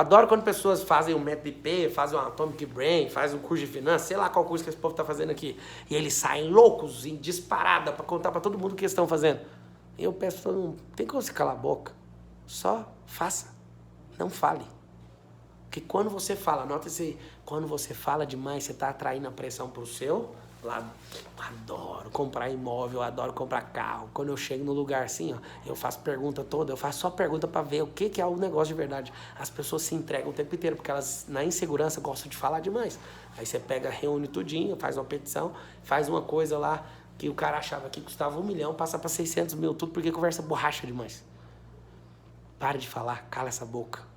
Adoro quando pessoas fazem um método IP, fazem um Atomic Brain, fazem um curso de finanças, sei lá qual curso que esse povo tá fazendo aqui. E eles saem loucos, em disparada, pra contar pra todo mundo o que eles estão fazendo. E eu peço pra todo mundo, tem como você calar a boca? Só faça, não fale. Porque quando você fala, nota isso aí, quando você fala demais, você tá atraindo a pressão pro seu lado. Adoro comprar imóvel, adoro comprar carro. Quando eu chego no lugar assim, ó, eu faço pergunta toda, eu faço só pergunta pra ver o que é o negócio de verdade. As pessoas se entregam o tempo inteiro, porque elas, na insegurança, gostam de falar demais. Aí você pega, reúne tudinho, faz uma petição, faz uma coisa lá que o cara achava que custava 1 milhão, passa pra 600 mil, tudo porque conversa borracha demais. Para de falar, cala essa boca.